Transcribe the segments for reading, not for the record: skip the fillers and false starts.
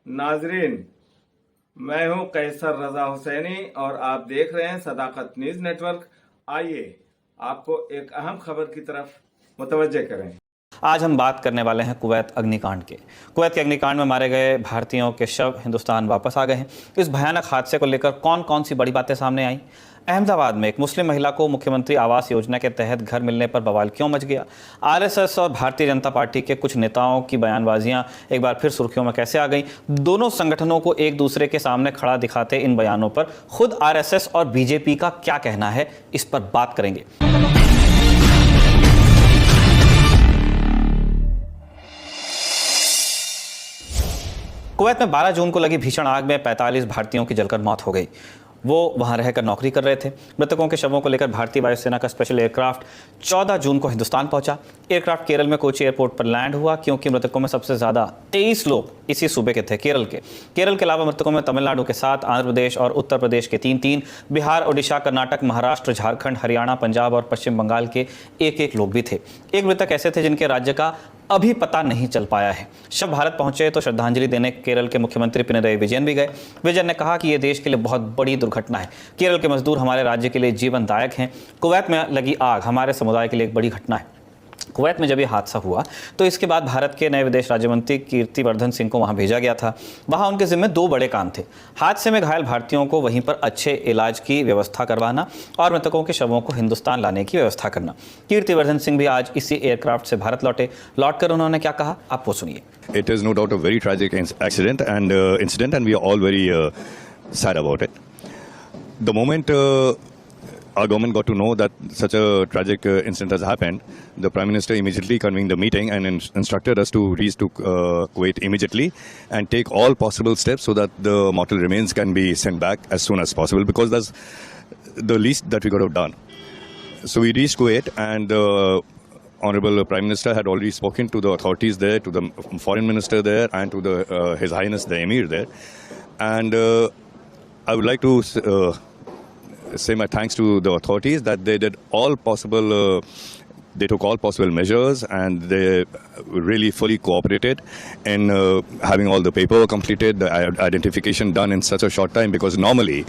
नाजरीन, मैं हूं कैसर रजा हुसैनी और आप देख रहे हैं सदाकत न्यूज नेटवर्क। आइए आपको एक अहम खबर की तरफ मुतवज्जे करें। आज हम बात करने वाले हैं कुवैत अग्निकांड के। कुवैत के अग्निकांड में मारे गए भारतीयों के शव हिंदुस्तान वापस आ गए हैं। इस भयानक हादसे को लेकर कौन कौन सी बड़ी बातें सामने आई? अहमदाबाद में एक मुस्लिम महिला को मुख्यमंत्री आवास योजना के तहत घर मिलने पर बवाल क्यों मच गया? आरएसएस और भारतीय जनता पार्टी के कुछ नेताओं की बयानबाजियां एक बार फिर सुर्खियों में कैसे आ गई? दोनों संगठनों को एक दूसरे के सामने खड़ा दिखाते इन बयानों पर खुद आरएसएस और बीजेपी का क्या कहना है, इस पर बात करेंगे। कुवैत में 12 जून को लगी भीषण आग में 45 भारतीयों की जलकर मौत हो गई। वो वहां रहकर नौकरी कर रहे थे। मृतकों के शवों को लेकर भारतीय वायुसेना का स्पेशल एयरक्राफ्ट 14 जून को हिंदुस्तान पहुंचा। एयरक्राफ्ट केरल में कोची एयरपोर्ट पर लैंड हुआ, क्योंकि मृतकों में सबसे ज्यादा 23 लोग इसी सूबे के थे, केरल के अलावा मृतकों में तमिलनाडु के 7, आंध्र प्रदेश और उत्तर प्रदेश के 3, बिहार, ओडिशा, कर्नाटक, महाराष्ट्र, झारखंड, हरियाणा, पंजाब और पश्चिम बंगाल के एक लोग भी थे। एक मृतक ऐसे थे जिनके राज्य का अभी पता नहीं चल पाया है। शव भारत पहुंचे तो श्रद्धांजलि देने केरल के मुख्यमंत्री पिनरई विजयन भी गए। विजयन ने कहा कि यह देश के लिए बहुत बड़ी दुर्घटना है। केरल के मजदूर हमारे राज्य के लिए जीवनदायक हैं। कुवैत में लगी आग हमारे समुदाय के लिए एक बड़ी घटना है। कुवैत में जब यह हादसा हुआ तो इसके बाद भारत के नए विदेश राज्य मंत्री कीर्तिवर्धन सिंह को वहां भेजा गया था। वहां उनके जिम्मे 2 बड़े काम थे: हादसे में घायल भारतीयों को वहीं पर अच्छे इलाज की व्यवस्था करवाना और मृतकों के शवों को हिंदुस्तान लाने की व्यवस्था करना। कीर्तिवर्धन सिंह भी आज इसी एयरक्राफ्ट से भारत लौटकर उन्होंने क्या कहा, आप वो सुनिए। It is no doubt a very tragic accident and incident, and we are all very sad about it. The moment our government got to know that such a tragic incident has happened, the Prime Minister immediately convened the meeting and instructed us to reach to Kuwait immediately and take all possible steps so that the mortal remains can be sent back as soon as possible, because that's the least that we could have done. So we reached Kuwait, and the Honorable Prime Minister had already spoken to the authorities there, to the Foreign Minister there, and to His Highness the Emir there. And I would like to say my thanks to the authorities that they did all possible, they took all possible measures, and they really fully cooperated in having all the paperwork completed, the identification done in such a short time, because normally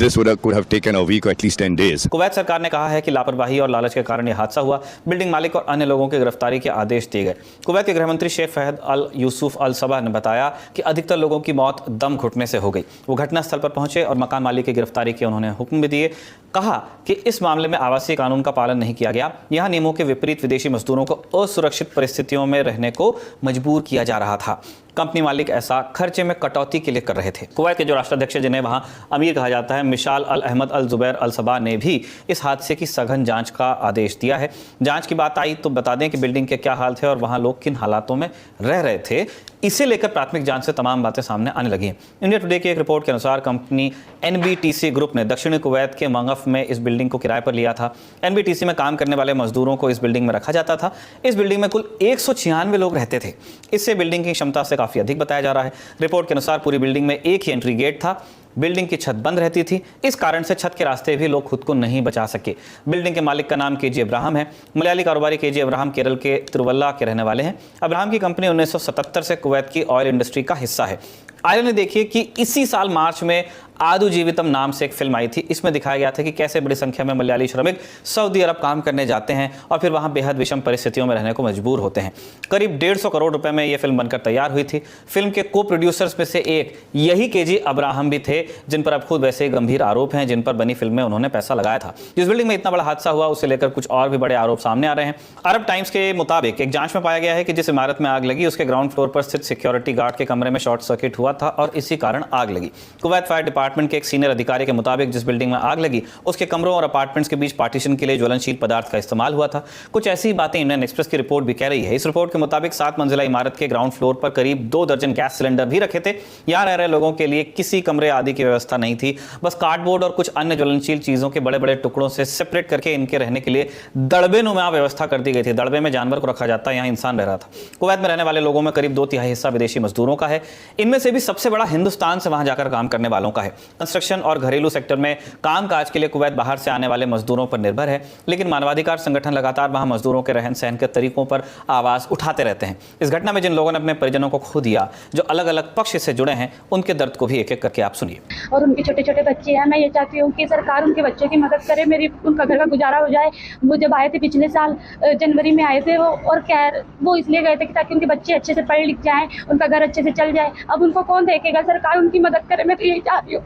this could have taken a week or at least 10 days. Kuwait सरकार ने कहा है कि लापरवाही और लालच के कारण यह हादसा हुआ। बिल्डिंग मालिक और अन्य लोगों की गिरफ्तारी के आदेश दिए गए। कुवैत के गृहमंत्री शेख फहद अल यूसुफ अल सबा ने बताया कि अधिकतर लोगों की मौत दम घुटने से हो गई। वो घटनास्थल पर पहुंचे और मकान मालिक की गिरफ्तारी के उन्होंने हुक्म भी दिए। कहा कि इस मामले में आवासीय कानून का पालन नहीं किया गया। यहाँ नियमों के विपरीत विदेशी मजदूरों को असुरक्षित परिस्थितियों में रहने को मजबूर किया जा रहा था। कंपनी मालिक ऐसा खर्चे में कटौती के लिए कर रहे थे। कुवैत के जो राष्ट्राध्यक्ष, जिन्हें वहां अमीर कहा जाता है, मिशाल अल अहमद अल जुबैर अल सबा ने भी इस हादसे की सघन जांच का आदेश दिया है। जांच की बात आई तो बता दें कि बिल्डिंग के क्या हाल थे और वहां लोग किन हालातों में रह रहे थे, इसे लेकर प्राथमिक जांच से तमाम बातें सामने आने लगी हैं। इंडिया टुडे की एक रिपोर्ट के अनुसार कंपनी एनबीटीसी ग्रुप ने दक्षिणी कुवैत के मंगफ में इस बिल्डिंग को किराए पर लिया था। एनबीटीसी में काम करने वाले मजदूरों को इस बिल्डिंग में रखा जाता था। इस बिल्डिंग में कुल 196 लोग रहते थे। इससे बिल्डिंग की क्षमता से काफी अधिक बताया जा रहा है। रिपोर्ट के अनुसार पूरी बिल्डिंग में एक ही एंट्री गेट था। बिल्डिंग की छत बंद रहती थी। इस कारण से छत के रास्ते भी लोग खुद को नहीं बचा सके। बिल्डिंग के मालिक का नाम केजी अब्राहम है। मलयाली कारोबारी केजी अब्राहम केरल के तिरुवल्ला के रहने वाले हैं। अब्राहम की कंपनी 1977 से कुवैत की ऑयल इंडस्ट्री का हिस्सा है। आइए ने देखिए कि इसी साल मार्च में आदु जीवितम नाम से एक फिल्म आई थी। इसमें दिखाया गया था कि कैसे बड़ी संख्या में मलयाली श्रमिक सऊदी अरब काम करने जाते हैं और फिर वहां बेहद विषम परिस्थितियों में रहने को मजबूर होते हैं। करीब 150 करोड़ रुपए में यह फिल्म बनकर तैयार हुई थी। फिल्म के को प्रोड्यूसर्स में से एक यही केजी अब्राहम भी थे, जिन पर अब खुद वैसे गंभीर आरोप हैं, जिन पर बनी फिल्म में उन्होंने पैसा लगाया था। जिस बिल्डिंग में इतना बड़ा हादसा हुआ उसे लेकर कुछ और भी बड़े आरोप सामने आ रहे हैं। अरब टाइम्स के मुताबिक एक जांच में पाया गया है कि जिस इमारत में आग लगी उसके ग्राउंड फ्लोर पर स्थित सिक्योरिटी गार्ड के कमरे में शॉर्ट सर्किट हुआ था और इसी कारण आग लगी। कुवैत फायर डिपार्टमेंट के एक सीनियर अधिकारी के मुताबिक जिस बिल्डिंग में आग लगी उसके कमरों और अपार्टमेंट्स के बीच पार्टीशन के लिए ज्वलनशील पदार्थ का इस्तेमाल हुआ था। कुछ ऐसी बातें इंडियन एक्सप्रेस की रिपोर्ट भी कह रही है। इस रिपोर्ट के मुताबिक 7 मंजिला इमारत के ग्राउंड फ्लोर पर करीब 2 दर्जन गैस सिलेंडर भी रखे थे। यहां रह रहे लोगों के लिए किसी कमरे आदि की व्यवस्था नहीं थी। बस कार्डबोर्ड और कुछ अन्य ज्वलनशील चीजों के बड़े बड़े टुकड़ों से सेपरेट करके इनके रहने के लिए दड़बे नुमा व्यवस्था कर दी गई थी। दड़बे में जानवर को रखा जाता है, यहाँ इंसान रह रहा था। कुवैत में रहने वाले लोगों में करीब 2/3 हिस्सा विदेशी मजदूरों का है। इनमें से भी सबसे बड़ा हिंदुस्तान से वहां जाकर काम करने वालों का है। कंस्ट्रक्शन और घरेलू सेक्टर में कामकाज के लिए कुवैत बाहर से आने वाले मजदूरों पर निर्भर है, लेकिन मानवाधिकार संगठन लगातार वहां मजदूरों के रहन सहन के तरीकों पर आवाज उठाते रहते हैं। इस घटना में जिन लोगों ने अपने परिजनों को खो दिया, जो अलग अलग पक्ष से जुड़े हैं, उनके दर्द को भी एक एक करके आप सुनिए। और उनके छोटे छोटे बच्चे हैं, मैं ये चाहती हूँ कि सरकार उनके बच्चों की मदद करे, मेरी उनका घर का गुजारा हो जाए। वो जब आए थे पिछले साल जनवरी में आए थे वो इसलिए गए थे कि ताकि उनके बच्चे अच्छे से पढ़ लिख जाएं, उनका घर अच्छे से चल जाए। अब उनको कौन देखेगा? सरकार उनकी मदद करे, मैं तो यही चाह रही हूँ।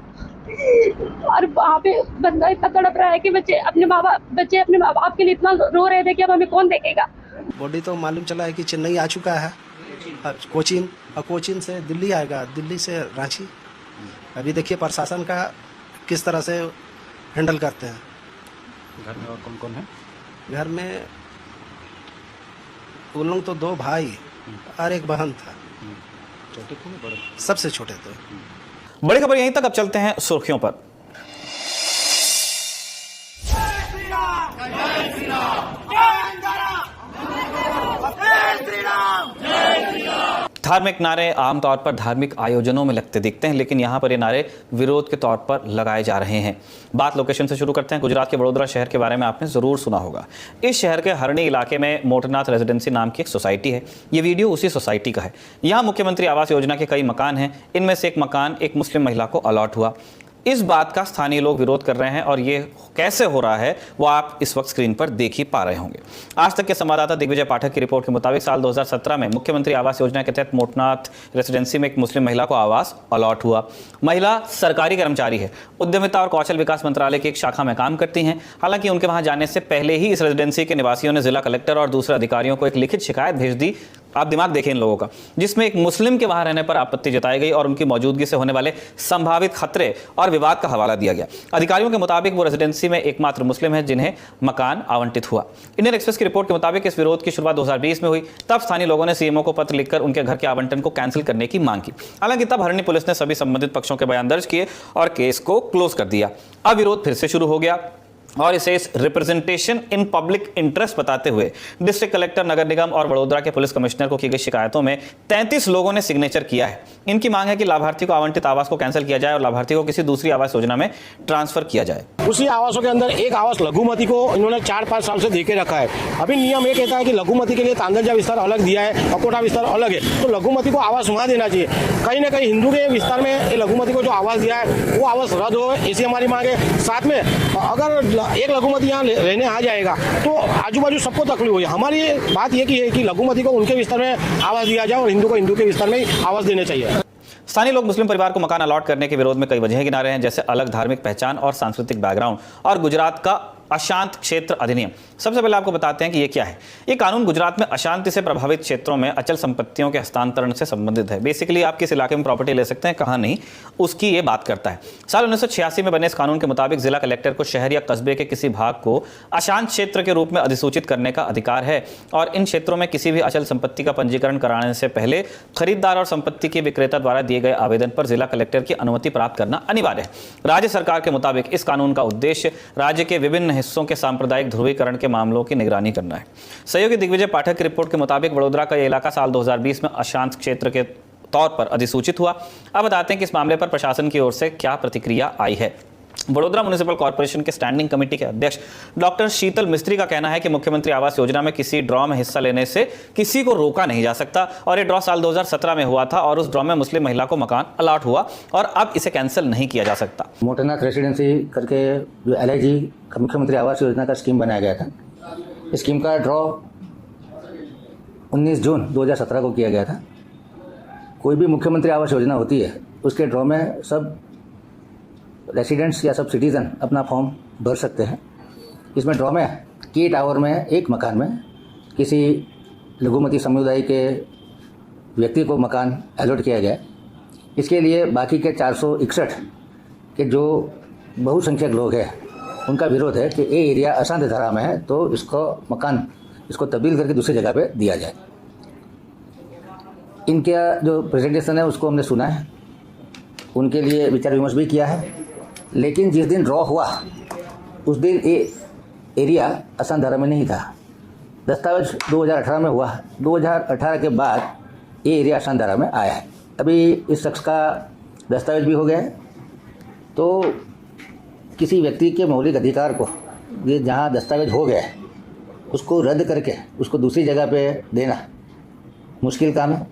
और वहाँ पे बंदा इतना तड़प रहा है कि बच्चे अपने माँ बाप के लिए इतना रो रहे थे कि अब हमें कौन देखेगा। बॉडी तो मालूम चला है कि चेन्नई आ चुका है, कोचीन, और कोचीन से दिल्ली आएगा, दिल्ली से रांची। अभी देखिए प्रशासन का किस तरह से हैंडल करते हैं। घर में और कौन कौन है? घर में उन लोग तो 2 भाई और 1 बहन था। छोटे थे बड़े? सबसे छोटे थे। बड़ी खबर यहीं तक। अब चलते हैं सुर्खियों पर। धार्मिक नारे आमतौर पर धार्मिक आयोजनों में लगते दिखते हैं, लेकिन यहाँ पर ये नारे विरोध के तौर पर लगाए जा रहे हैं। बात लोकेशन से शुरू करते हैं। गुजरात के वडोदरा शहर के बारे में आपने जरूर सुना होगा। इस शहर के हरणी इलाके में मोटरनाथ रेजिडेंसी नाम की एक सोसाइटी है। ये वीडियो उसी सोसाइटी का है। यहाँ मुख्यमंत्री आवास योजना के कई मकान हैं। इनमें से एक मकान एक मुस्लिम महिला को अलॉट हुआ। इस बात का स्थानीय लोग विरोध कर रहे हैं और ये कैसे हो रहा है वो आप इस वक्त स्क्रीन पर देख ही पा रहे होंगे। आज तक के संवाददाता दिग्विजय पाठक की रिपोर्ट के मुताबिक साल 2017 में मुख्यमंत्री आवास योजना के तहत मोटनाथ रेसिडेंसी में एक मुस्लिम महिला को आवास अलॉट हुआ। महिला सरकारी कर्मचारी है, उद्यमिता और कौशल विकास मंत्रालय की एक शाखा में काम करती हैं। हालांकि उनके वहां जाने से पहले ही इस रेजिडेंसी के निवासियों ने जिला कलेक्टर और दूसरे अधिकारियों को एक लिखित शिकायत भेज दी। आप दिमाग देखें इन लोगों का, जिसमें एक मुस्लिम के वहां रहने पर आपत्ति जताई गई और उनकी मौजूदगी से होने वाले संभावित खतरे और विवाद का हवाला दिया गया। अधिकारियों के मुताबिक वो रेजिडेंसी में एकमात्र मुस्लिम है जिन्हें मकान आवंटित हुआ। इंडियन एक्सप्रेस की रिपोर्ट के मुताबिक इस विरोध की शुरुआत 2020 में हुई। तब स्थानीय लोगों ने सीएमओ को पत्र लिखकर उनके घर के आवंटन को कैंसिल करने की मांग की। हालांकि तब हरणी पुलिस ने सभी संबंधित पक्षों के बयान दर्ज किए और केस को क्लोज कर दिया। अब विरोध फिर से शुरू हो गया और इसे रिप्रेजेंटेशन इन पब्लिक इंटरेस्ट बताते हुए डिस्ट्रिक्ट कलेक्टर, नगर निगम और वडोदरा के पुलिस कमिश्नर को की गई शिकायतों में 33 लोगों ने सिग्नेचर किया है। इनकी मांग है कि लाभार्थी को आवंटित आवास को कैंसिल किया जाए और लाभार्थी को किसी दूसरी आवास योजना में ट्रांसफर किया जाए। उसी आवासों के अंदर एक आवास लघुमती को इन्होंने 4-5 साल से देके रखा है। अभी नियम ये कहता है कि लघुमती के लिए तांदरजा विस्तार अलग दिया है, अकोटा विस्तार अलग है, तो लघुमती को आवास वहां देना चाहिए। कहीं ना कहीं हिंदू के विस्तार में लघुमती को जो आवास दिया है वो आवास रद्द हो, ऐसी हमारी मांग है। साथ में अगर एक लघुमती यहाँ रहने आ जाएगा तो आजू बाजू सबको तकलीफ हुई। हमारी बात ये की है कि लघुमती को उनके विस्तार में आवास दिया जाए और हिंदू को हिंदू के विस्तार में आवास देने चाहिए। स्थानीय लोग मुस्लिम परिवार को मकान अलॉट करने के विरोध में कई वजह गिना रहे हैं, जैसे अलग धार्मिक पहचान और सांस्कृतिक बैकग्राउंड और गुजरात का अशांत क्षेत्र अधिनियम। सबसे पहले आपको बताते हैं कि ये क्या है। ये कानून गुजरात में अशांति से प्रभावित क्षेत्रों में अचल संपत्तियों के हस्तांतरण से संबंधित है। बेसिकली आप किस इलाके में प्रॉपर्टी ले सकते हैं, कहाँ नहीं, उसकी ये बात करता है। साल 1986 में बने इस कानून के मुताबिक जिला कलेक्टर को शहर या कस्बे के किसी भाग को अशांत क्षेत्र के रूप में अधिसूचित करने का अधिकार है और इन क्षेत्रों में किसी भी अचल संपत्ति का पंजीकरण कराने से पहले खरीददार और संपत्ति के विक्रेता द्वारा दिए गए आवेदन पर जिला कलेक्टर की अनुमति प्राप्त करना अनिवार्य है। राज्य सरकार के मुताबिक इस कानून का उद्देश्य राज्य के विभिन्न हिस्सों के सांप्रदायिक ध्रुवीकरण के मामलों की निगरानी करना है। सहयोगी दिग्विजय पाठक की रिपोर्ट के मुताबिक वडोदरा का यह इलाका साल 2020 में अशांत क्षेत्र के तौर पर अधिसूचित हुआ। अब बताते हैं कि इस मामले पर प्रशासन की ओर से क्या प्रतिक्रिया आई है। वडोदरा म्युनिसिपल कॉर्पोरेशन के स्टैंडिंग कमेटी के अध्यक्ष डॉक्टर शीतल मिस्त्री का कहना है कि मुख्यमंत्री आवास योजना में किसी ड्रॉ में हिस्सा लेने से किसी को रोका नहीं जा सकता और ये ड्रॉ साल 2017 में हुआ था और उस ड्रॉ में मुस्लिम महिला को मकान अलॉट हुआ और अब इसे कैंसिल नहीं किया जा सकता। मोटरनाथ रेसिडेंसी करके जो LIG मुख्यमंत्री आवास योजना का स्कीम बनाया गया था, इस स्कीम का ड्रॉ 19 जून 2017 को किया गया था। कोई भी मुख्यमंत्री आवास योजना होती है उसके ड्रॉ में सब रेसिडेंट्स या सब सिटीज़न अपना फॉर्म भर सकते हैं। इसमें ड्रॉ में की टावर में एक मकान में किसी लघुमती समुदाय के व्यक्ति को मकान अलॉट किया गया। इसके लिए बाकी के 461 के जो बहुसंख्यक लोग हैं उनका विरोध है कि ये एरिया अशांत धारा में है तो इसको मकान इसको तब्दील करके दूसरी जगह पे दिया जाए। इनका जो प्रेजेंटेशन है उसको हमने सुना है, उनके लिए विचार विमर्श भी किया है, लेकिन जिस दिन ड्रॉ हुआ उस दिन ये एरिया अशांत धारा में नहीं था। दस्तावेज 2018 में हुआ, 2018 के बाद ये एरिया अशांत धारा में आया है। अभी इस शख्स का दस्तावेज भी हो गया है तो किसी व्यक्ति के मौलिक अधिकार को ये जहाँ दस्तावेज हो गया है उसको रद्द करके उसको दूसरी जगह पे देना मुश्किल काम है।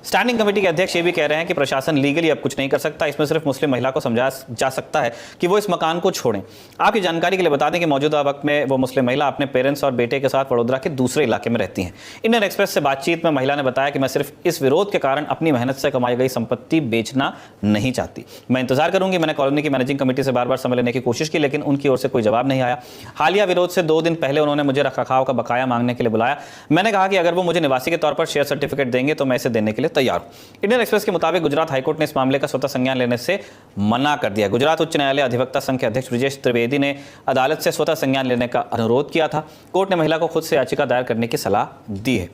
स्टैंडिंग कमेटी के अध्यक्ष ये भी कह रहे हैं कि प्रशासन लीगली अब कुछ नहीं कर सकता, इसमें सिर्फ मुस्लिम महिला को समझाया जा सकता है कि वो इस मकान को छोड़ें। आपकी जानकारी के लिए बता दें कि मौजूदा वक्त में वो मुस्लिम महिला अपने पेरेंट्स और बेटे के साथ वडोदरा के दूसरे इलाके में रहती हैं। इंडियन एक्सप्रेस से बातचीत में महिला ने बताया कि मैं सिर्फ इस विरोध के कारण अपनी मेहनत से कमाई गई संपत्ति बेचना नहीं चाहती। मैं इंतजार करूंगी। मैंने कॉलोनी की मैनेजिंग कमेटी से बार बार समय लेने की कोशिश की, लेकिन उनकी ओर से कोई जवाब नहीं आया। हालिया विरोध से 2 दिन पहले उन्होंने मुझे रखरखाव का बकाया मांगने के लिए बुलाया। मैंने कहा कि अगर वो मुझे निवासी के तौर पर शेयर सर्टिफिकेट देंगे तो मैं इसे देने के लिए तैयार हूं। इंडियन एक्सप्रेस के मुताबिक गुजरात हाईकोर्ट ने इस मामले का स्वतः संज्ञान लेने से मना कर दिया। गुजरात उच्च न्यायालय अधिवक्ता संघ के अध्यक्ष ब्रिजेश त्रिवेदी ने अदालत से स्वतः संज्ञान लेने का अनुरोध किया था। कोर्ट ने महिला को खुद से याचिका दायर करने की सलाह दी है।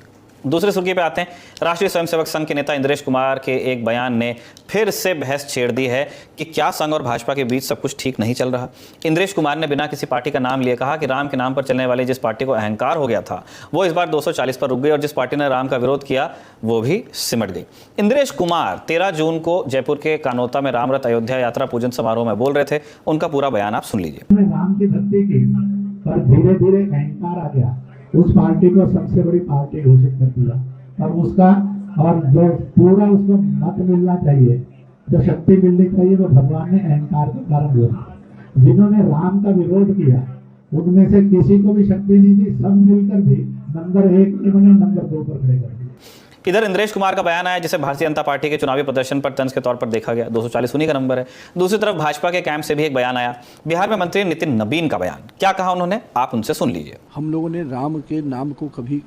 दूसरे सुर्खी पे आते हैं। राष्ट्रीय स्वयंसेवक संघ के नेता इंद्रेश कुमार के एक बयान ने फिर से बहस छेड़ दी है कि क्या संघ और भाजपा के बीच सब कुछ ठीक नहीं चल रहा। इंद्रेश कुमार ने बिना किसी पार्टी का नाम लिए कहा कि राम के नाम पर चलने वाली जिस पार्टी को अहंकार हो गया था वो इस बार 240 पर रुक गई और जिस पार्टी ने राम का विरोध किया वो भी सिमट गई। इंद्रेश कुमार 13 जून को जयपुर के कानोता में रामरथ अयोध्या यात्रा पूजन समारोह में बोल रहे थे। उनका पूरा बयान आप सुन लीजिए। राम की धरती की पर धीरे धीरे अहंकार आ गया, उस पार्टी को सबसे बड़ी पार्टी घोषित कर दिया और उसका और जो पूरा उसको मत मिलना चाहिए, जो शक्ति मिलनी चाहिए वो भगवान ने अहंकार के कारण दिया। जिन्होंने राम का विरोध किया उनमें से किसी को भी शक्ति नहीं दी, सब मिलकर भी नंबर 1 इन्होंने नंबर 2 पर खड़े कर दिया। इधर इंद्रेश कुमार का बयान आया जिसे भारतीय जनता पार्टी के चुनावी प्रदर्शन पर तंज के तौर पर देखा गया। 240 उन्हीं का नंबर है। दूसरी तरफ भाजपा के कैंप से भी एक बयान आया। बिहार में मंत्री नितिन नबीन का बयान, क्या कहा उन्होंने, आप उनसे सुन लीजिए। हम लोगों ने राम के नाम को कभी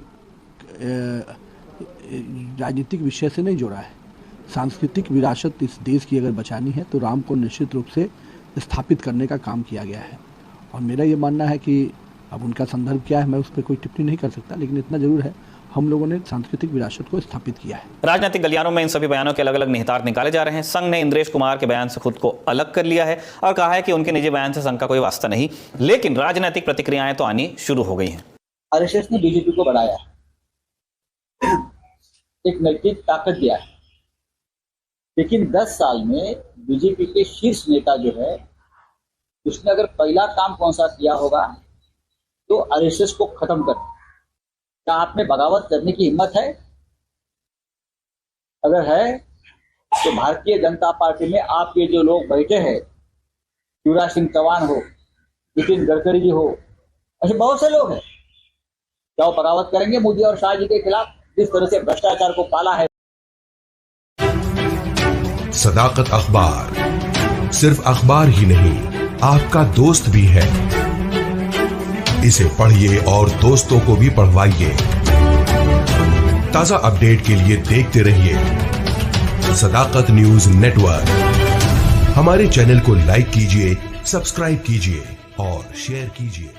राजनीतिक विषय से नहीं जोड़ा है। सांस्कृतिक विरासत इस देश की अगर बचानी है तो राम को निश्चित रूप से स्थापित करने का काम किया गया है और मेरा ये मानना है कि अब उनका संदर्भ क्या है मैं उस पर कोई टिप्पणी नहीं कर सकता, लेकिन इतना जरूर है हम लोगों ने सांस्कृतिक विरासत को स्थापित किया है। राजनीतिक गलियारों में इन सभी बयानों के अलग अलग निहितार्थ निकाले जा रहे हैं। संघ ने इंद्रेश कुमार के बयान से खुद को अलग कर लिया है और कहा है कि उनके निजी बयान से संघ का कोई वास्ता नहीं, लेकिन राजनीतिक प्रतिक्रियाएं तो आनी शुरू हो गई हैं। आरएसएस ने बीजेपी को बढ़ाया, एक नैतिक ताकत दिया है, लेकिन 10 साल में बीजेपी के शीर्ष नेता जो है उसने अगर पहला काम कौन सा किया होगा तो आरएसएस को खत्म कर। क्या आप में बगावत करने की हिम्मत है? अगर है तो भारतीय जनता पार्टी में आपके जो लोग बैठे हैं, शिवराज सिंह चौहान हो, नितिन गडकरी जी हो, ऐसे बहुत से लोग हैं, क्या वो बगावत करेंगे मोदी और शाह जी के खिलाफ जिस तरह से भ्रष्टाचार को पाला है? सदाकत अखबार सिर्फ अखबार ही नहीं आपका दोस्त भी है। इसे पढ़िए और दोस्तों को भी पढ़वाइए। ताजा अपडेट के लिए देखते रहिए सदाकत न्यूज नेटवर्क। हमारे चैनल को लाइक कीजिए, सब्सक्राइब कीजिए और शेयर कीजिए।